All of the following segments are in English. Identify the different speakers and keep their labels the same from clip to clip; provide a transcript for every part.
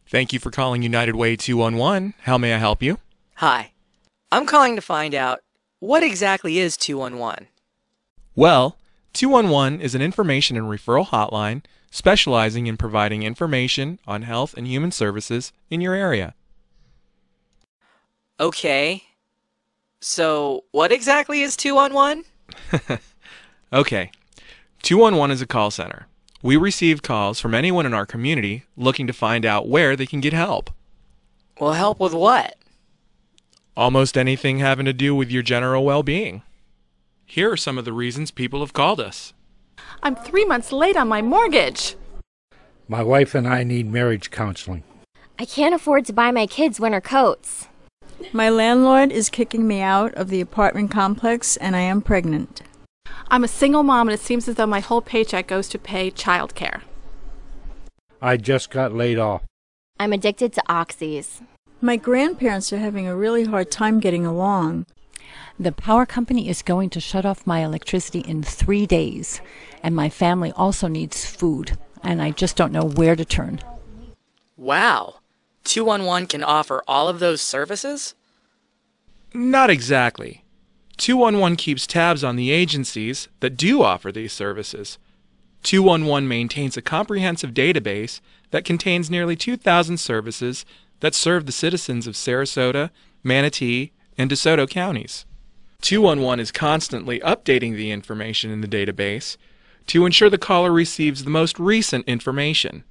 Speaker 1: Thank you for calling United Way 211. How may I help you?
Speaker 2: Hi. I'm calling to find out what exactly is 211.
Speaker 1: Well, 211 is an information and referral hotline specializing in providing information on health and human services in your area.
Speaker 2: Okay. So, what exactly is 211?
Speaker 1: Okay, 211 is a call center. We receive calls from anyone in our community looking to find out where they can get help.
Speaker 2: Well, help with what?
Speaker 1: Almost anything having to do with your general well-being. Here are some of the reasons people have called us.
Speaker 3: I'm 3 months late on my mortgage.
Speaker 4: My wife and I need marriage counseling.
Speaker 5: I can't afford to buy my kids winter coats.
Speaker 6: My landlord is kicking me out of the apartment complex and I am pregnant.
Speaker 3: I'm a single mom and it seems as though my whole paycheck goes to pay childcare.
Speaker 4: I just got laid off.
Speaker 5: I'm addicted to oxys.
Speaker 6: My grandparents are having a really hard time getting along.
Speaker 7: The power company is going to shut off my electricity in 3 days, and my family also needs food, and I just don't know where to turn.
Speaker 2: Wow. 211 can offer all of those services?
Speaker 1: Not exactly. 211 keeps tabs on the agencies that do offer these services. 211 maintains a comprehensive database that contains nearly 2,000 services that serve the citizens of Sarasota, Manatee, and DeSoto counties. 211 is constantly updating the information in the database to ensure the caller receives the most recent information.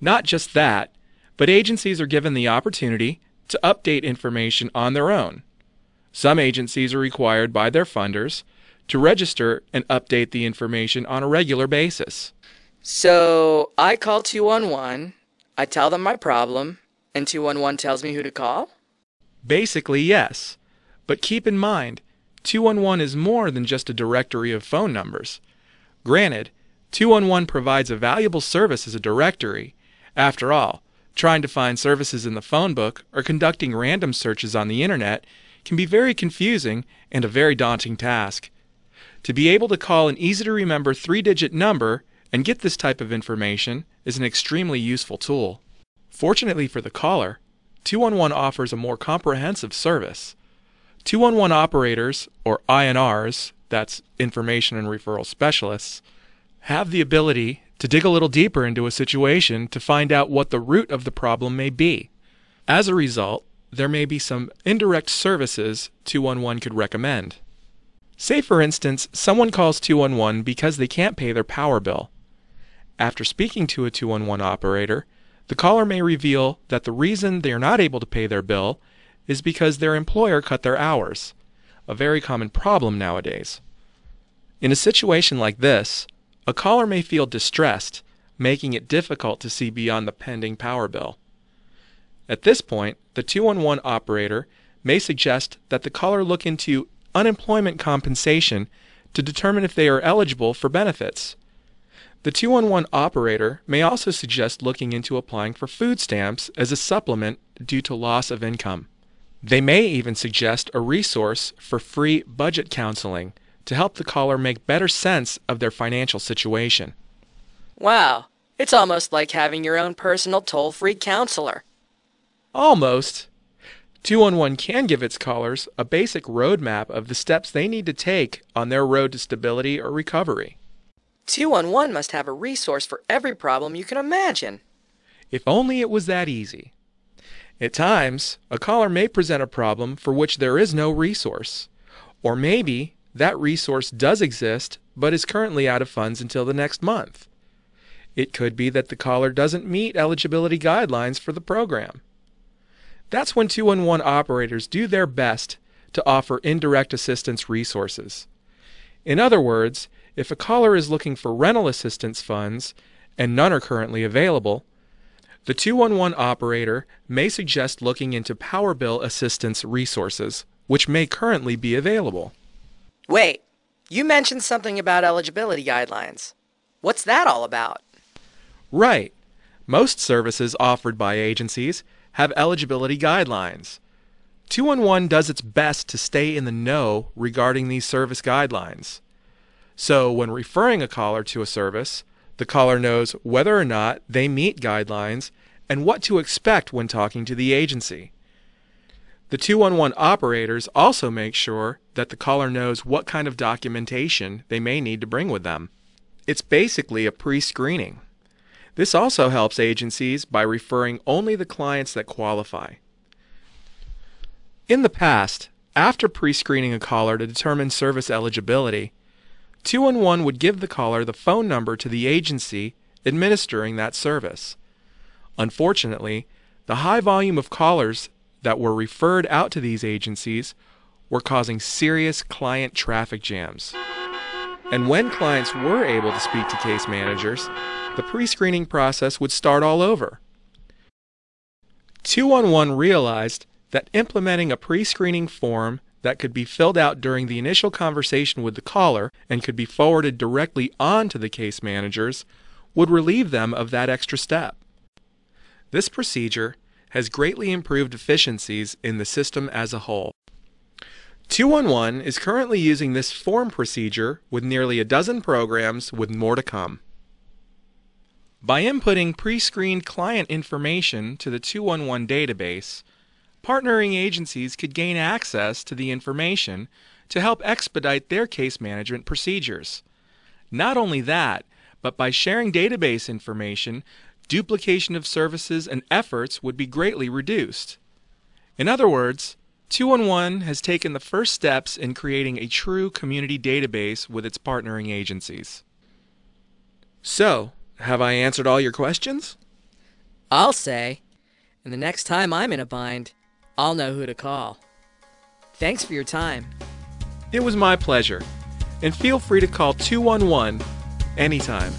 Speaker 1: Not just that, but agencies are given the opportunity to update information on their own. Some agencies are required by their funders to register and update the information on a regular basis.
Speaker 2: So, I call 211, I tell them my problem, and 211 tells me who to call?
Speaker 1: Basically, yes. But keep in mind, 211 is more than just a directory of phone numbers. Granted, 211 provides a valuable service as a directory. After all, trying to find services in the phone book or conducting random searches on the internet can be very confusing and a very daunting task. To be able to call an easy-to-remember 3-digit number and get this type of information is an extremely useful tool. Fortunately for the caller, 211 offers a more comprehensive service. 211 operators, or INRs, that's Information and Referral Specialists, have the ability to dig a little deeper into a situation to find out what the root of the problem may be. As a result, there may be some indirect services 211 could recommend. Say, for instance, someone calls 211 because they can't pay their power bill. After speaking to a 211 operator, the caller may reveal that the reason they are not able to pay their bill is because their employer cut their hours, a very common problem nowadays. In a situation like this, a caller may feel distressed, making it difficult to see beyond the pending power bill. At this point, the 211 operator may suggest that the caller look into unemployment compensation to determine if they are eligible for benefits. The 211 operator may also suggest looking into applying for food stamps as a supplement due to loss of income. They may even suggest a resource for free budget counseling to help the caller make better sense of their financial situation.
Speaker 2: Wow. It's almost like having your own personal toll-free counselor.
Speaker 1: Almost. 211 can give its callers a basic roadmap of the steps they need to take on their road to stability or recovery.
Speaker 2: 211 must have a resource for every problem you can imagine.
Speaker 1: If only it was that easy. At times, a caller may present a problem for which there is no resource. Or maybe that resource does exist but is currently out of funds until the next month. It could be that the caller doesn't meet eligibility guidelines for the program. That's when 211 operators do their best to offer indirect assistance resources. In other words, if a caller is looking for rental assistance funds and none are currently available, the 211 operator may suggest looking into power bill assistance resources, which may currently be available.
Speaker 2: Wait, you mentioned something about eligibility guidelines. What's that all about?
Speaker 1: Right. Most services offered by agencies have eligibility guidelines. 211 does its best to stay in the know regarding these service guidelines. So when referring a caller to a service, the caller knows whether or not they meet guidelines and what to expect when talking to the agency. The 211 operators also make sure that the caller knows what kind of documentation they may need to bring with them. It's basically a pre-screening. This also helps agencies by referring only the clients that qualify. In the past, after pre-screening a caller to determine service eligibility, 211 would give the caller the phone number to the agency administering that service. Unfortunately, the high volume of callers that were referred out to these agencies were causing serious client traffic jams. And when clients were able to speak to case managers, the pre-screening process would start all over. 211 realized that implementing a pre-screening form that could be filled out during the initial conversation with the caller and could be forwarded directly on to the case managers would relieve them of that extra step. This procedure has greatly improved efficiencies in the system as a whole. 211 is currently using this form procedure with nearly a dozen programs, with more to come. By inputting pre-screened client information to the 211 database, partnering agencies could gain access to the information to help expedite their case management procedures. Not only that, but by sharing database information, duplication of services and efforts would be greatly reduced. In other words, 211 has taken the first steps in creating a true community database with its partnering agencies. So, have I answered all your questions?
Speaker 2: I'll say. And the next time I'm in a bind, I'll know who to call. Thanks for your time.
Speaker 1: It was my pleasure. And feel free to call 211 anytime.